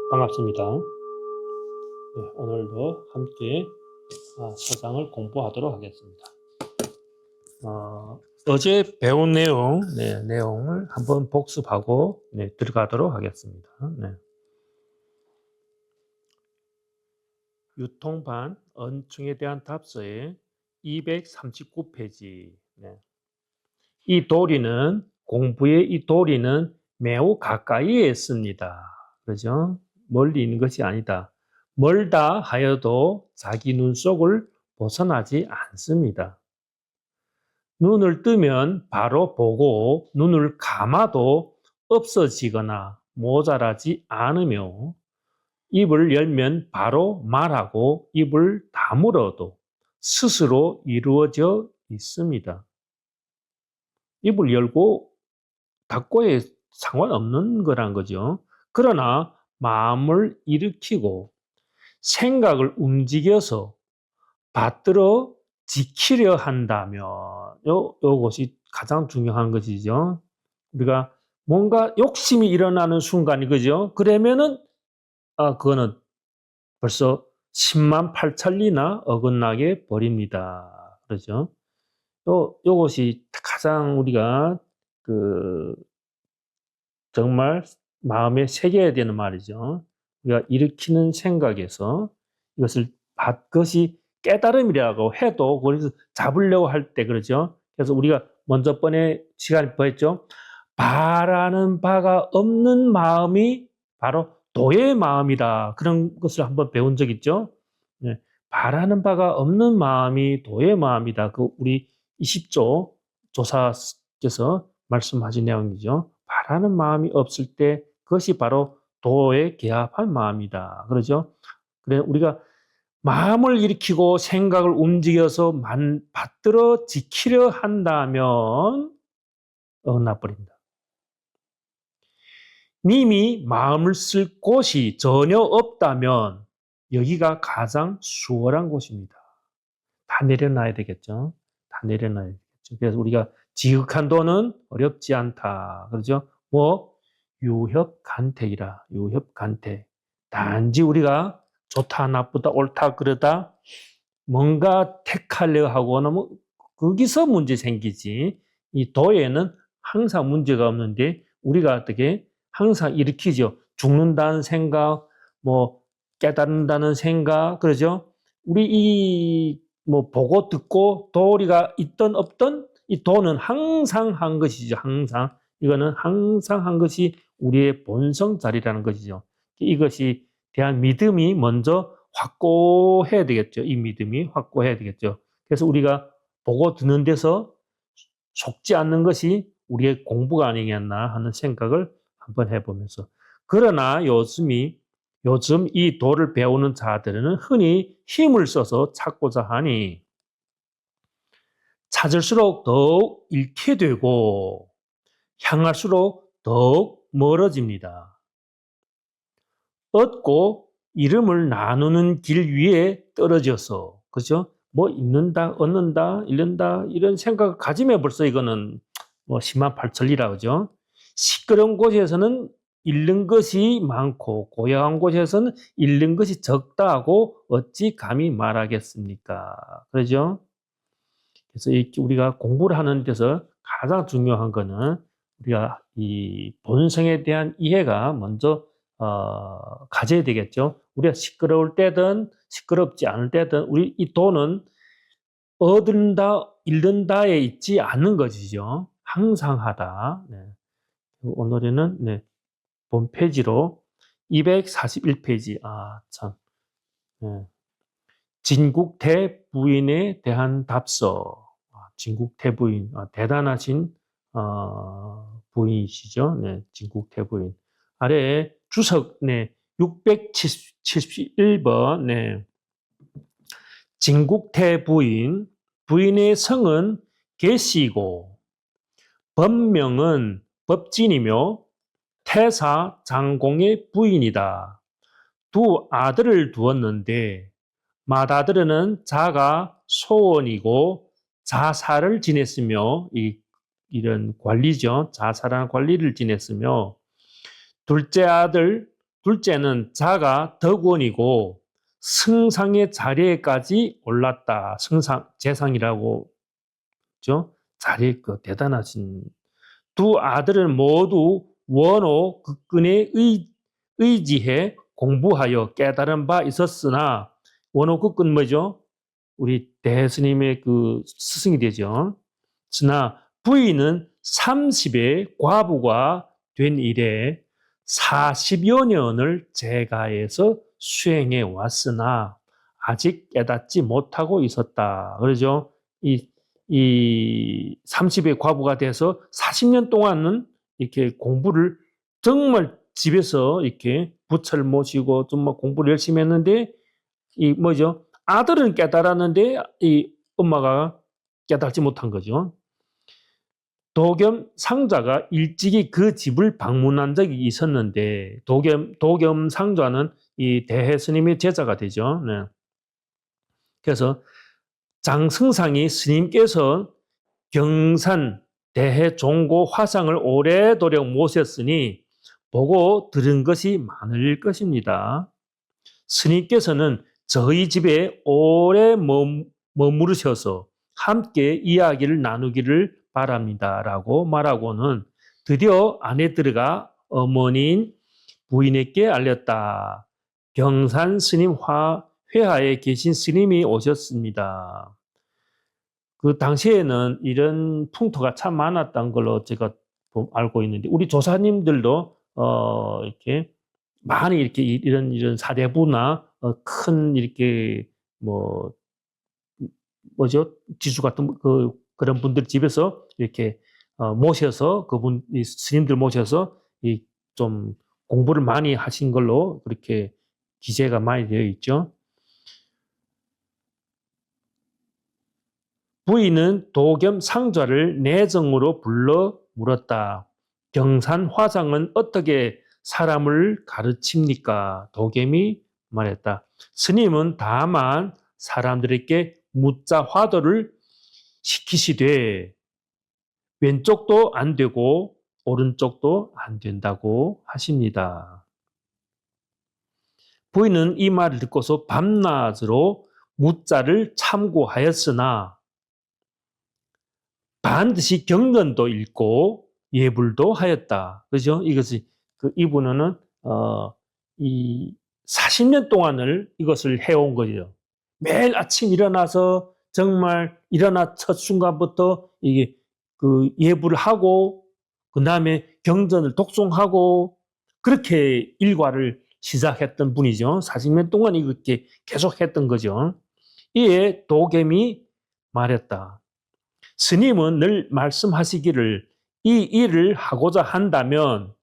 반갑습니다. 네, 오늘도 함께 서장을 공부하도록 하겠습니다. 어제 배운 내용을 한번 복습하고 들어가도록 하겠습니다. 유통반 언충에 대한 답서의 239페이지. 공부의 이 도리는 매우 가까이에 있습니다. 그죠? 멀리 있는 것이 아니다. 멀다 하여도 자기 눈 속을 벗어나지 않습니다. 눈을 뜨면 바로 보고 눈을 감아도 없어지거나 모자라지 않으며 입을 열면 바로 말하고 입을 다물어도 스스로 이루어져 있습니다. 입을 열고 닫고에 상관없는 거란 거죠. 그러나 마음을 일으키고 생각을 움직여서 받들어 지키려 한다면 요것이 가장 중요한 것이죠. 우리가 뭔가 욕심이 일어나는 순간이 그죠? 그러면은 그거는 벌써 10만 8천리나 어긋나게 버립니다. 그렇죠? 요것이 가장 우리가 정말 마음에 새겨야 되는 말이죠. 우리가 일으키는 생각에서 그것이 깨달음이라고 해도 그래서 잡으려고 할 때 그러죠. 그래서 우리가 먼저 번에 시간에 보였죠. 바라는 바가 없는 마음이 바로 도의 마음이다. 그런 것을 한번 배운 적 있죠. 네. 바라는 바가 없는 마음이 도의 마음이다. 우리 20조 조사께서 말씀하신 내용이죠. 바라는 마음이 없을 때 그것이 바로 도에 개합한 마음이다. 그러죠? 그래 우리가 마음을 일으키고 생각을 움직여서 받들어 지키려 한다면 어긋나 버린다. 님이 마음을 쓸 곳이 전혀 없다면 여기가 가장 수월한 곳입니다. 다 내려놔야 되겠죠. 다 내려놔야 되겠죠. 그래서 우리가 지극한 도는 어렵지 않다. 그러죠? 유협간택이라. 유협간택. 단지 우리가 좋다, 나쁘다, 옳다, 그러다 뭔가 택하려 하고는 거기서 문제 생기지. 이 도에는 항상 문제가 없는데 우리가 어떻게 항상 일으키죠. 죽는다는 생각, 깨닫는다는 생각, 그러죠? 우리 보고 듣고 도리가 있든 없든 이 도는 항상 한 것이죠. 항상. 이거는 항상 한 것이 우리의 본성 자리라는 것이죠. 이것이 대한 믿음이 먼저 확고해야 되겠죠. 이 믿음이 확고해야 되겠죠. 그래서 우리가 보고 듣는 데서 속지 않는 것이 우리의 공부가 아니겠나 하는 생각을 한번 해보면서. 그러나 요즘 이 도를 배우는 자들은 흔히 힘을 써서 찾고자 하니 찾을수록 더욱 잃게 되고 향할수록 더욱 멀어집니다. 얻고 이름을 나누는 길 위에 떨어져서, 그죠? 잃는다, 얻는다, 잃는다, 이런 생각을 가지면 벌써 이거는 10만 8천리라, 그죠? 시끄러운 곳에서는 잃는 것이 많고, 고요한 곳에서는 잃는 것이 적다고 어찌 감히 말하겠습니까? 그러죠? 그래서 우리가 공부를 하는 데서 가장 중요한 거는 우리가 이 본성에 대한 이해가 먼저 가져야 되겠죠. 우리가 시끄러울 때든 시끄럽지 않을 때든 우리 이 도는 얻는다, 잃는다에 있지 않는 것이죠. 항상 하다. 네. 오늘은 본 페이지로 241페이지. 참. 네. 진국태 부인에 대한 답서. 진국태 부인, 대단하신 부인이시죠. 네, 진국태 부인. 아래에 주석 671번 진국태 부인의 성은 계시고 본명은 법진이며 태사 장공의 부인이다. 두 아들을 두었는데 맏아들은 자가 소원이고 자사를 지냈으며 이런 관리죠. 자사라는 관리를 지냈으며 둘째 둘째는 자가 덕원이고 승상의 자리에까지 올랐다. 승상, 재상이라고, 그죠? 자리에 그 대단하신 두 아들은 모두 원호 극근에 의지해 공부하여 깨달은 바 있었으나 원호 극근 뭐죠? 우리 대스님의 그 스승이 되죠. 그러나 부인은 30의 과부가 된 이래 40여 년을 제가에서 수행해 왔으나 아직 깨닫지 못하고 있었다. 그러죠. 이 30의 과부가 돼서 40년 동안은 이렇게 공부를 정말 집에서 이렇게 부처를 모시고 정말 공부를 열심히 했는데 이 뭐죠? 아들은 깨달았는데 이 엄마가 깨달지 못한 거죠. 도겸 상좌가 일찍이 그 집을 방문한 적이 있었는데 도겸 상좌는 이 대해 스님의 제자가 되죠. 네. 그래서 장승상이 스님께서 경산 대해 종고 화상을 오래도록 모셨으니 보고 들은 것이 많을 것입니다. 스님께서는 저희 집에 오래 머무르셔서 함께 이야기를 나누기를 바랍니다라고 말하고는 드디어 안에 들어가 어머니인 부인에게 알렸다. 경산 스님 회하에 계신 스님이 오셨습니다. 그 당시에는 이런 풍토가 참 많았던 걸로 제가 알고 있는데 우리 조사님들도 이렇게 많이 이렇게 이런 사대부나 큰 이렇게 뭐 뭐죠 지수 같은 그런 분들 집에서 이렇게 모셔서 그분 이 스님들 모셔서 이 좀 공부를 많이 하신 걸로 그렇게 기재가 많이 되어 있죠. 부인은 도겸 상좌를 내정으로 불러 물었다. 경산 화상은 어떻게 사람을 가르칩니까? 도겸이 말했다. 스님은 다만 사람들에게 무자 화도를 시키시되 왼쪽도 안 되고 오른쪽도 안 된다고 하십니다. 부인은 이 말을 듣고서 밤낮으로 무자를 참고하였으나 반드시 경전도 읽고 예불도 하였다. 그죠? 이것이 이분은 이 40년 동안을 이것을 해온 거죠. 매일 아침 일어나서 정말 일어나 첫 순간부터 이게 그 예불을 하고 그 다음에 경전을 독송하고 그렇게 일과를 시작했던 분이죠. 40년 동안 이렇게 계속했던 거죠. 이에 도겸이 말했다. 스님은 늘 말씀하시기를 이 일을 하고자 한다면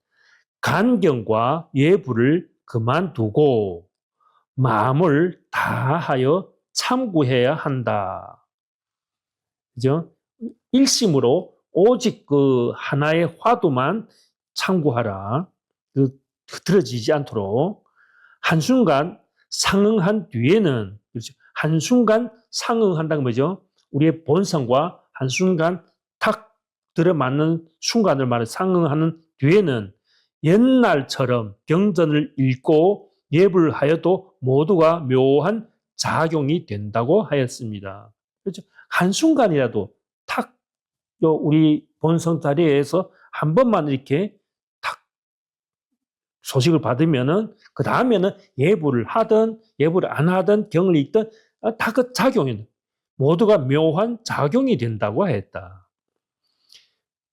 간경과 예불을 그만두고 마음을 다하여 참고해야 한다. 그죠? 일심으로 오직 그 하나의 화두만 참고하라. 흐트러지지 않도록. 한순간 상응한 뒤에는, 그렇죠? 한순간 상응한다는 뭐죠? 우리의 본성과 한순간 탁 들어맞는 순간을 말해 상응하는 뒤에는 옛날처럼 경전을 읽고 예불을 하여도 모두가 묘한 작용이 된다고 하였습니다. 그렇죠? 한순간이라도 탁 우리 본성 자리에서 한 번만 이렇게 탁 소식을 받으면은 그 다음에는 예불을 하든 예불을 안 하든 경을 읽든 다 그 작용이 모두가 묘한 작용이 된다고 했다.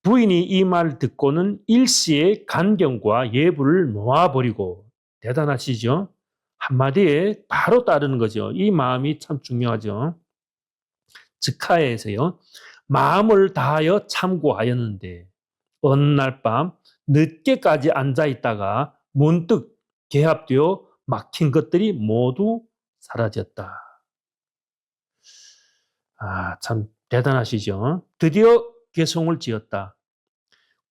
부인이 이 말을 듣고는 일시에 간경과 예불을 놓아버리고 대단하시죠? 한마디에 바로 따르는 거죠. 이 마음이 참 중요하죠. 즉하에서요. 마음을 다하여 참고하였는데 어느 날 밤 늦게까지 앉아있다가 문득 개합되어 막힌 것들이 모두 사라졌다. 참 대단하시죠? 드디어 개성을 지었다.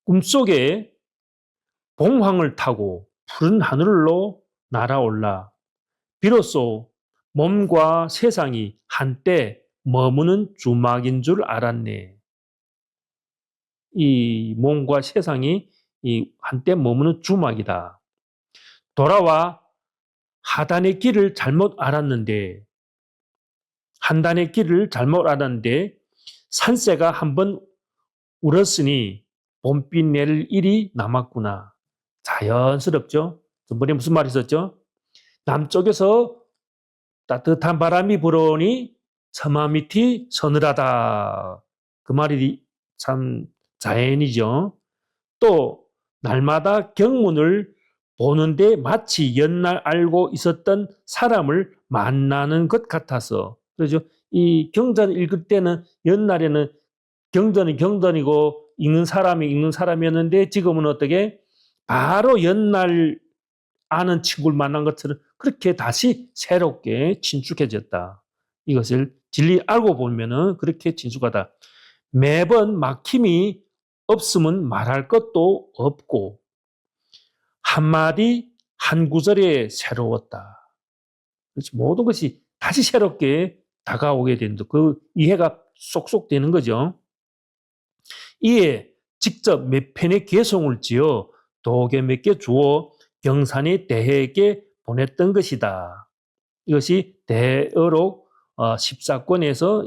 꿈속에 봉황을 타고 푸른 하늘로 날아올라 비로소 몸과 세상이 한때 머무는 주막인 줄 알았네. 이 몸과 세상이 이 한때 머무는 주막이다. 돌아와 하단의 길을 잘못 알았는데 한단의 길을 잘못 알았는데 산새가 한번 울었으니 봄빛 내릴 일이 남았구나. 자연스럽죠. 전번에 무슨 말이 있었죠? 남쪽에서 따뜻한 바람이 불어오니 처마 밑이 서늘하다. 그 말이 참 자연이죠. 또 날마다 경문을 보는데 마치 옛날 알고 있었던 사람을 만나는 것 같아서. 그렇죠. 이 경전 읽을 때는 옛날에는 경전이 경전이고 읽는 사람이 읽는 사람이었는데 지금은 어떻게 바로 옛날 아는 친구를 만난 것처럼 그렇게 다시 새롭게 친숙해졌다. 이것을 진리 알고 보면은 그렇게 친숙하다. 매번 막힘이 없으면 말할 것도 없고 한마디 한 구절에 새로웠다. 그렇지. 모든 것이 다시 새롭게 다가오게 된다. 그 이해가 쏙쏙 되는 거죠. 이에 직접 몇 편의 개송을 지어 도계 몇 개 주어 경산의 대해에게 보냈던 것이다. 이것이 대어록 14권에서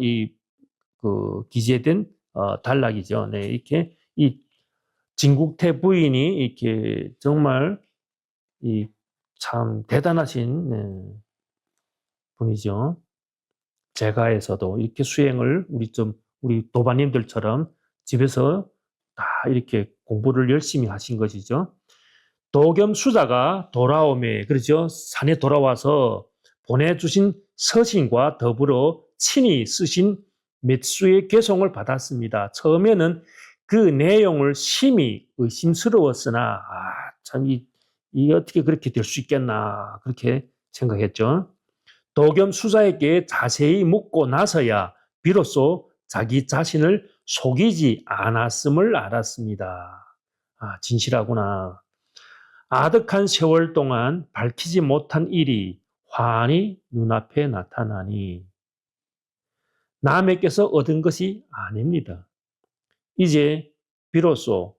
기재된 단락이죠. 네, 이렇게 이 진국태 부인이 이렇게 정말 참 대단하신 분이죠. 제가에서도 이렇게 수행을 우리 도반님들처럼 집에서 다 이렇게 공부를 열심히 하신 것이죠. 도겸수자가 돌아오매, 그렇죠. 산에 돌아와서 보내주신 서신과 더불어 친히 쓰신 몇 수의 개송을 받았습니다. 처음에는 그 내용을 심히 의심스러웠으나, 참, 이 어떻게 그렇게 될 수 있겠나, 그렇게 생각했죠. 도겸수자에게 자세히 묻고 나서야 비로소 자기 자신을 속이지 않았음을 알았습니다. 진실하구나. 아득한 세월 동안 밝히지 못한 일이 환히 눈앞에 나타나니 남에게서 얻은 것이 아닙니다. 이제 비로소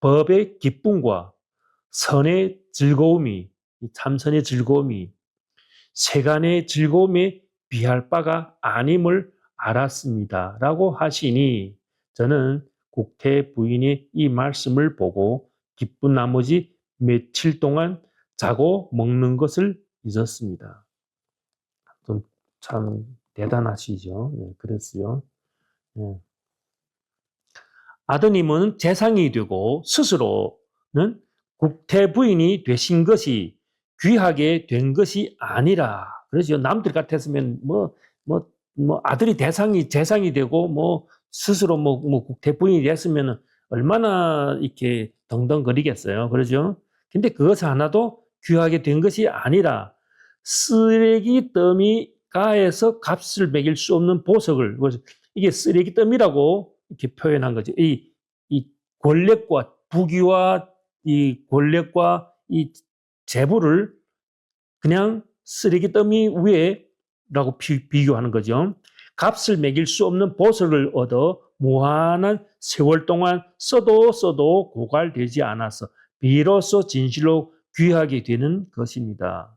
법의 기쁨과 선의 즐거움이, 참선의 즐거움이 세간의 즐거움에 비할 바가 아님을 알았습니다. 라고 하시니 저는 국태 부인의 이 말씀을 보고 기쁜 나머지 며칠 동안 자고 먹는 것을 잊었습니다. 참 대단하시죠. 네, 그랬어요. 네. 아드님은 재상이 되고 스스로는 국태 부인이 되신 것이 귀하게 된 것이 아니라, 그러죠. 남들 같았으면 아들이 재상이 되고 스스로 국태 부인이 됐으면 얼마나 이렇게 덩덩거리겠어요. 그러죠. 근데 그것 하나도 귀하게 된 것이 아니라 쓰레기 더미가에서 값을 매길 수 없는 보석을, 이게 쓰레기 더미라고 이렇게 표현한 거죠. 이 권력과 부귀와 이 권력과 이 재물을 그냥 쓰레기 더미 위에라고 비교하는 거죠. 값을 매길 수 없는 보석을 얻어 무한한 세월 동안 써도 고갈되지 않아서 비로소 진실로 귀하게 되는 것입니다.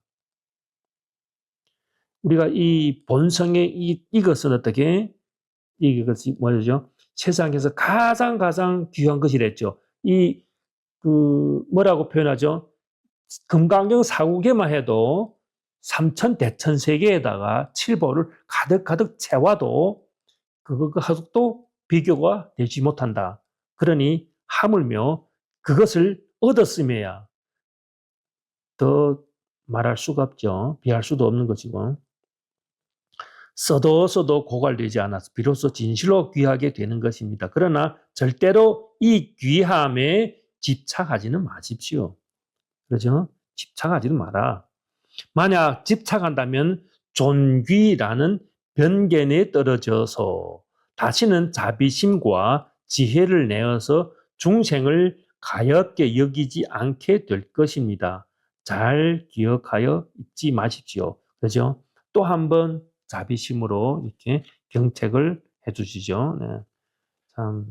우리가 이 본성의 이것은 어떻게, 이것이 뭐죠? 세상에서 가장 귀한 것이랬죠. 뭐라고 표현하죠? 금강경 사국에만 해도 삼천대천세계에다가 칠보를 가득 채워도 그것도 비교가 되지 못한다. 그러니 하물며 그것을 얻었음에야 더 말할 수가 없죠. 비할 수도 없는 것이고. 써도 고갈되지 않아서 비로소 진실로 귀하게 되는 것입니다. 그러나 절대로 이 귀함에 집착하지는 마십시오. 그렇죠? 집착하지는 마라. 만약 집착한다면 존귀라는 변견에 떨어져서 다시는 자비심과 지혜를 내어서 중생을 가엽게 여기지 않게 될 것입니다. 잘 기억하여 잊지 마십시오. 그렇죠? 또 한 번 자비심으로 이렇게 경책을 해주시죠. 네. 참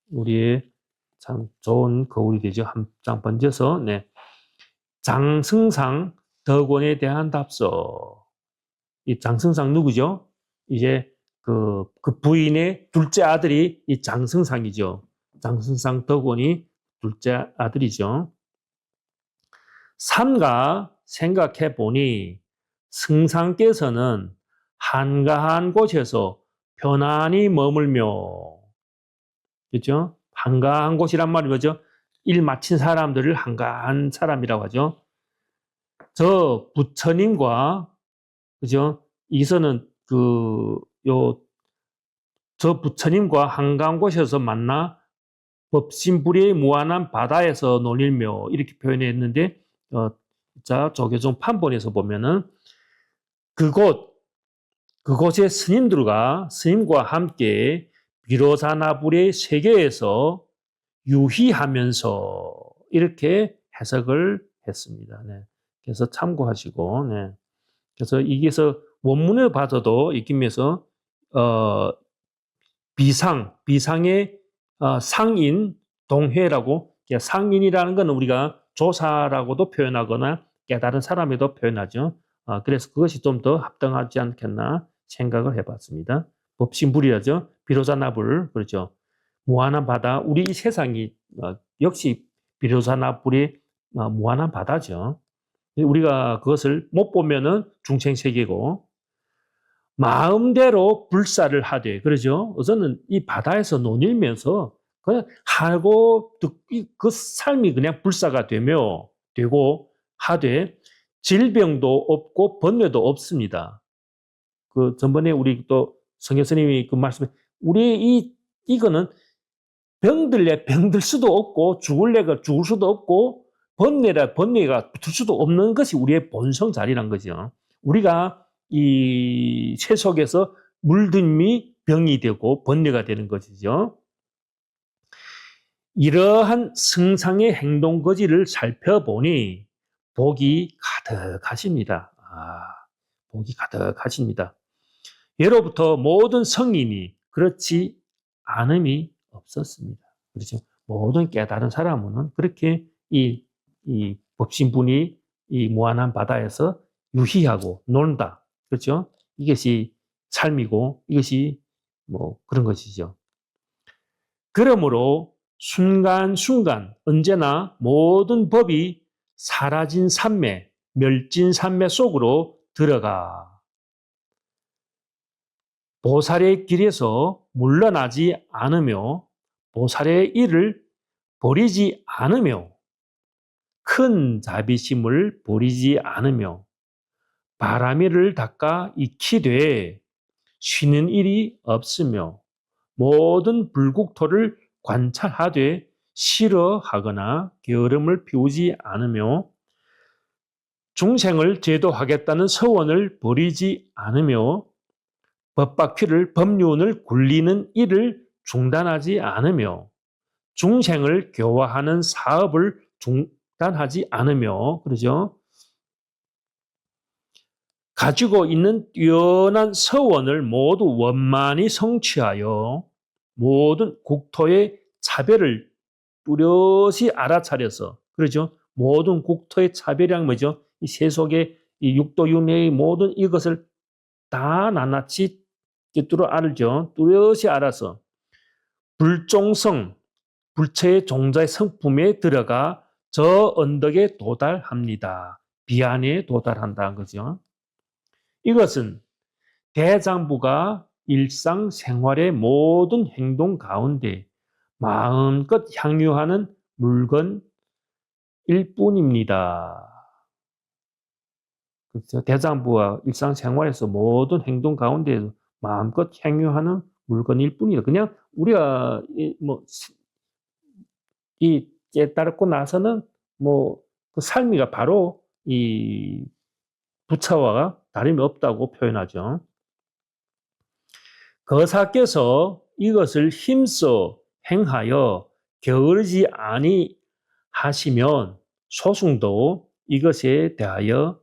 우리의 참 좋은 거울이 되죠. 한 장 번져서. 네. 장승상 덕원에 대한 답서. 이 장승상 누구죠? 이제 그 부인의 둘째 아들이 이 장승상이죠. 장승상 덕원이 둘째 아들이죠. 삼가 생각해 보니 승상께서는 한가한 곳에서 편안히 머물며, 그렇죠? 한가한 곳이란 말이 뭐죠? 일 마친 사람들을 한가한 사람이라고 하죠. 저 부처님과, 그죠? 이서는 저 부처님과 한가한 곳에서 만나 법신불의 무한한 바다에서 논일며, 이렇게 표현했는데, 자, 조계종 판본에서 보면은 그곳의 스님과 함께 비로자나불의 세계에서 유희하면서, 이렇게 해석을 했습니다. 네. 그래서 참고하시고, 네. 그래서 이게서 원문을 봐서도 이김에서 비상의 상인 동회라고, 상인이라는 것은 우리가 조사라고도 표현하거나 깨달은 사람에도 표현하죠. 그래서 그것이 좀 더 합당하지 않겠나 생각을 해봤습니다. 법신불이라죠. 비로자나불, 그렇죠. 무한한 바다, 우리 이 세상이 역시 비로자나불이 무한한 바다죠. 우리가 그것을 못 보면은 중생세계고, 마음대로 불사를 하되, 그러죠. 우선은 이 바다에서 논일면서 그냥 하고 그 삶이 그냥 불사가 되고 하되 질병도 없고 번뇌도 없습니다. 그 전번에 우리 또 성현 스님이 그 말씀에, 우리 이거는 병들 수도 없고 죽을래가 죽을 수도 없고 번뇌가 붙을 수도 없는 것이 우리의 본성 자리란 거죠. 우리가 이 새 속에서 물듦이 병이 되고 번뇌가 되는 것이죠. 이러한 승상의 행동 거지를 살펴보니 복이 가득하십니다. 복이 가득하십니다. 예로부터 모든 성인이 그렇지 않음이 없었습니다. 그렇죠? 모든 깨달은 사람은 그렇게 이 법신분이 이 무한한 바다에서 유희하고 논다. 그렇죠? 이것이 삶이고 이것이 뭐 그런 것이죠. 그러므로 순간순간 언제나 모든 법이 사라진 산매, 멸진 산매 속으로 들어가 보살의 길에서 물러나지 않으며 보살의 일을 버리지 않으며 큰 자비심을 버리지 않으며 바라미를 닦아 익히되 쉬는 일이 없으며 모든 불국토를 관찰하되 싫어하거나 게으름을 피우지 않으며 중생을 제도하겠다는 서원을 버리지 않으며 법륜을 굴리는 일을 중단하지 않으며 중생을 교화하는 사업을 중단하지 않으며, 그러죠? 가지고 있는 뛰어난 서원을 모두 원만히 성취하여 모든 국토의 차별을 뚜렷이 알아차려서, 그러죠? 모든 국토의 차별이란 뭐죠? 이 세속의 이 육도윤회의 모든 이것을 다 낱낱이 알죠. 뚜렷이 알아서 불종성, 불체의 종자의 성품에 들어가 저 언덕에 도달합니다. 비안에 도달한다는 거죠. 이것은 대장부가 일상생활의 모든 행동 가운데 마음껏 향유하는 물건일 뿐입니다. 그렇죠? 대장부가 일상생활에서 모든 행동 가운데 마음껏 향유하는 물건일 뿐이다. 그냥 우리가 깨달고 나서는 그 삶이가 바로 이 부처와 다름이 없다고 표현하죠. 거사께서 이것을 힘써 행하여 게으르지 아니하시면 소승도 이것에 대하여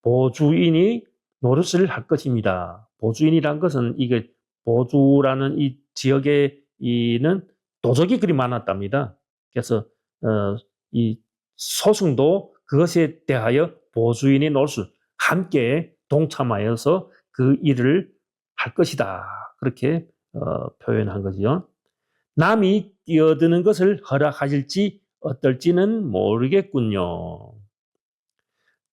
보주인이 노릇을 할 것입니다. 보주인이란 것은 이게 보주라는 이 지역에 이는 도적이 그리 많았답니다. 그래서 이 소승도 그것에 대하여 보수인이 노수 함께 동참하여서 그 일을 할 것이다. 그렇게 표현한 거죠. 남이 끼어드는 것을 허락하실지 어떨지는 모르겠군요.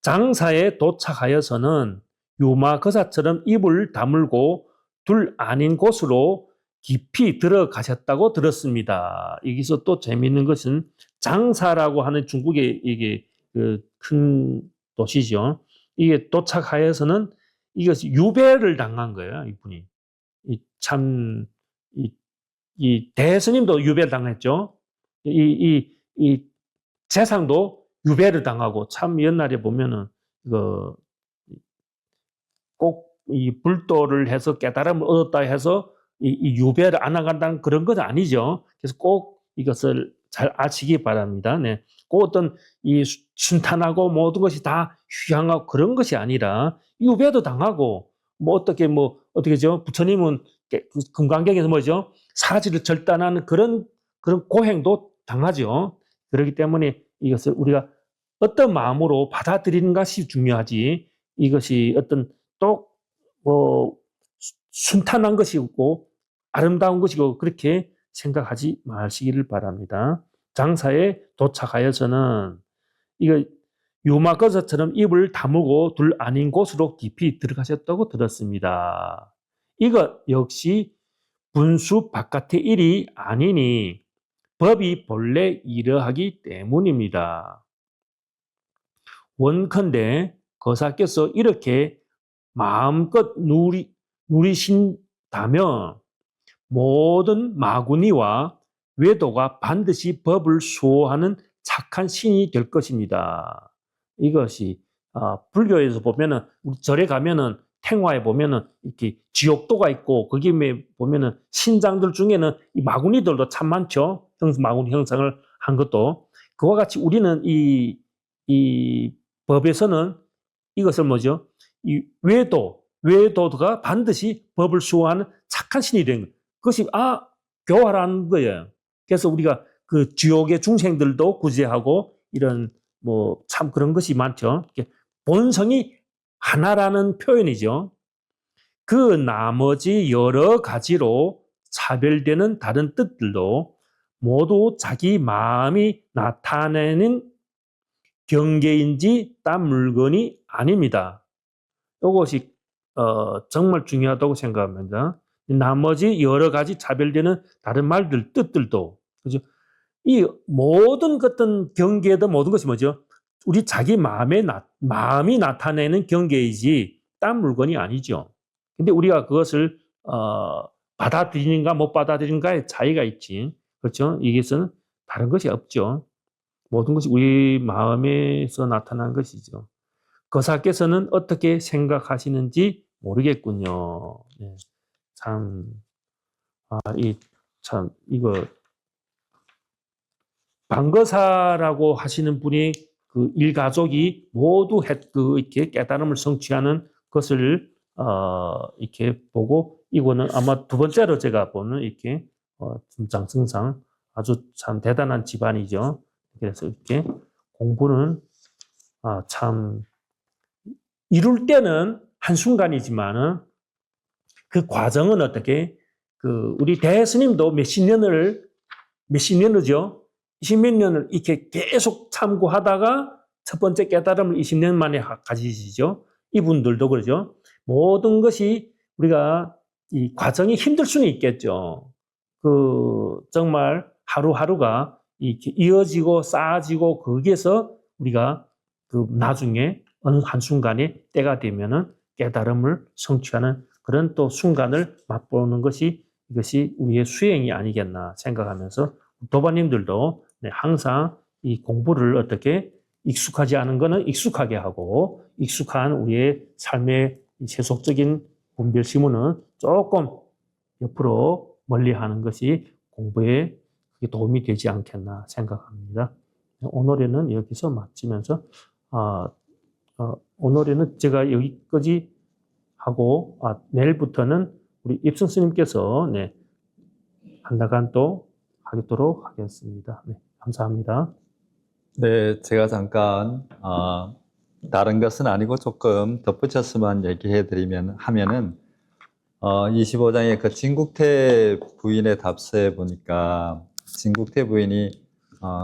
장사에 도착하여서는 유마거사처럼 입을 다물고 둘 아닌 곳으로 깊이 들어가셨다고 들었습니다. 여기서 또 재미있는 것은 장사라고 하는 중국의 이게 그 큰 도시죠. 이게 도착하여서는 이것이 유배를 당한 거예요, 이분이. 참, 이 대스님도 유배를 당했죠. 이 재상도 유배를 당하고 참 옛날에 보면은 꼭 이 불도를 해서 깨달음을 얻었다 해서 이 유배를 안 나간다는 그런 건 아니죠. 그래서 꼭 이것을 잘 아시기 바랍니다. 네. 꼭 어떤 이 순탄하고 모든 것이 다 휴양하고 그런 것이 아니라 유배도 당하고 뭐 어떻게죠? 부처님은 금강경에서 뭐죠? 사지를 절단하는 그런 고행도 당하죠. 그렇기 때문에 이것을 우리가 어떤 마음으로 받아들이는 것이 중요하지, 이것이 어떤 또 순탄한 것이고 아름다운 것이고 그렇게 생각하지 마시기를 바랍니다. 장사에 도착하여서는 이거 유마거사처럼 입을 다물고 둘 아닌 곳으로 깊이 들어가셨다고 들었습니다. 이것 역시 분수 바깥의 일이 아니니 법이 본래 이러하기 때문입니다. 원컨대 거사께서 이렇게 마음껏 누리신다면 모든 마구니와 외도가 반드시 법을 수호하는 착한 신이 될 것입니다. 이것이 불교에서 보면은 우리 절에 가면은 탱화에 보면은 이렇게 지옥도가 있고 거기에 보면은 신장들 중에는 이 마구니들도 참 많죠. 마구니 형상을 한 것도 그와 같이 우리는 이 법에서는 이것을 뭐죠? 이 외도가 반드시 법을 수호하는 착한 신이 된 거예요. 그것이 교화라는 거예요. 그래서 우리가 그 지옥의 중생들도 구제하고 이런 뭐 참 그런 것이 많죠. 본성이 하나라는 표현이죠. 그 나머지 여러 가지로 차별되는 다른 뜻들도 모두 자기 마음이 나타내는 경계인지 딴 물건이 아닙니다. 이것이 정말 중요하다고 생각합니다. 나머지 여러 가지 차별되는 다른 말들, 뜻들도, 그죠? 이 모든 어떤 경계도 모든 것이 뭐죠? 우리 자기 마음이 나타내는 경계이지 딴 물건이 아니죠. 근데 우리가 그것을 받아들이는가 못 받아들이는가의 차이가 있지. 그렇죠? 이것은 다른 것이 없죠. 모든 것이 우리 마음에서 나타난 것이죠. 거사께서는 어떻게 생각하시는지 모르겠군요. 네. 이거 방거사라고 하시는 분이 그 일가족이 모두 이렇게 깨달음을 성취하는 것을 이렇게 보고, 이거는 아마 두 번째로 제가 보는 이렇게 장승상 아주 참 대단한 집안이죠. 그래서 이렇게 공부는 참 이룰 때는 한순간이지만은 그 과정은 어떻게 우리 대스님도 몇십 년이죠. 20몇 년을 이렇게 계속 참고하다가 첫 번째 깨달음을 20년 만에 가지시죠. 이분들도 그러죠. 모든 것이 우리가 이 과정이 힘들 수는 있겠죠. 정말 하루하루가 이렇게 이어지고 쌓아지고 거기에서 우리가 나중에 어느 한순간에 때가 되면은 깨달음을 성취하는 그런 또 순간을 맛보는 이것이 우리의 수행이 아니겠나 생각하면서 도반님들도 항상 이 공부를 어떻게 익숙하지 않은 거는 익숙하게 하고 익숙한 우리의 삶의 세속적인 분별심은 조금 옆으로 멀리하는 것이 공부에 도움이 되지 않겠나 생각합니다. 오늘에는 여기서 마치면서 오늘에는 제가 여기까지 하고 내일부터는 우리 입성 스님께서 한 나간 또 하도록 하겠습니다. 네, 감사합니다. 네, 제가 잠깐 다른 것은 아니고 조금 덧붙여서만 하면은 25장의 그 진국태 부인의 답서에 보니까 진국태 부인이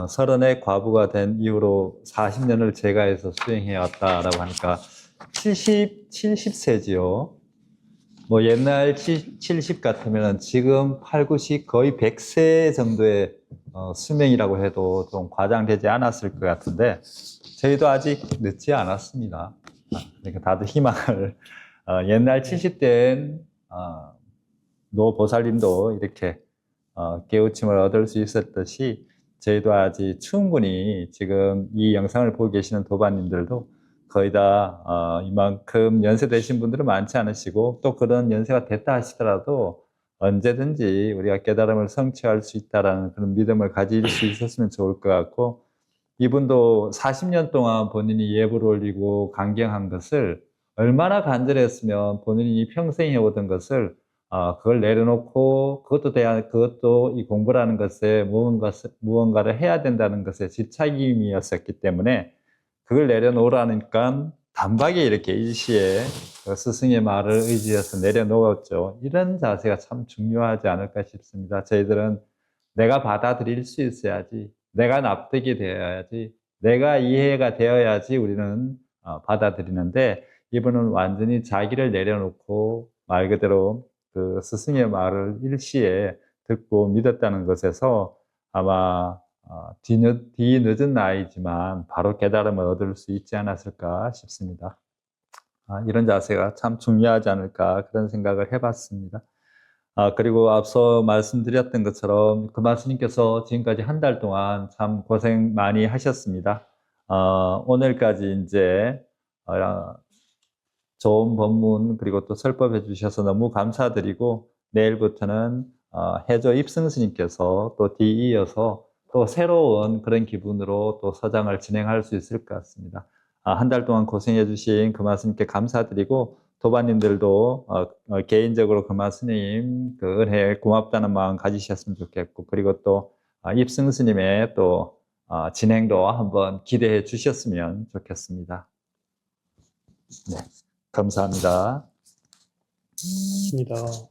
서른의 과부가 된 이후로 40년을 제가해서 수행해 왔다라고 하니까 70세지요. 뭐 옛날 70 같으면 지금 8, 90 거의 100세 정도의 수명이라고 해도 좀 과장되지 않았을 것 같은데 저희도 아직 늦지 않았습니다. 그러니까 다들 희망을 옛날 70대엔 노 보살님도 이렇게 깨우침을 얻을 수 있었듯이 저희도 아직 충분히 지금 이 영상을 보고 계시는 도반님들도 거의 다 이만큼 연세 되신 분들은 많지 않으시고 또 그런 연세가 됐다 하시더라도 언제든지 우리가 깨달음을 성취할 수 있다는 그런 믿음을 가질 수 있었으면 좋을 것 같고 이분도 40년 동안 본인이 예불을 올리고 강경한 것을 얼마나 간절했으면 본인이 평생 해오던 것을 그걸 내려놓고 그것도 이 공부라는 것에 무언가를 해야 된다는 것에 집착임이었었기 때문에 그걸 내려놓으라니까 단박에 이렇게 일시에 그 스승의 말을 의지해서 내려놓았죠. 이런 자세가 참 중요하지 않을까 싶습니다. 저희들은 내가 받아들일 수 있어야지, 내가 납득이 되어야지, 내가 이해가 되어야지 우리는 받아들이는데 이분은 완전히 자기를 내려놓고 말 그대로 그 스승의 말을 일시에 듣고 믿었다는 것에서 아마 뒤늦은 나이지만 바로 깨달음을 얻을 수 있지 않았을까 싶습니다. 이런 자세가 참 중요하지 않을까 그런 생각을 해봤습니다. 그리고 앞서 말씀드렸던 것처럼 금화스님께서 지금까지 한 달 동안 참 고생 많이 하셨습니다. 오늘까지 이제 좋은 법문 그리고 또 설법해 주셔서 너무 감사드리고 내일부터는 해조 입승스님께서 또 뒤이어서 또 새로운 그런 기분으로 또 서장을 진행할 수 있을 것 같습니다. 한 달 동안 고생해 주신 금화스님께 감사드리고 도반님들도 개인적으로 금화스님 그 은혜 고맙다는 마음 가지셨으면 좋겠고 그리고 또 입승스님의 또 진행도 한번 기대해 주셨으면 좋겠습니다. 네. 감사합니다. 맞습니다.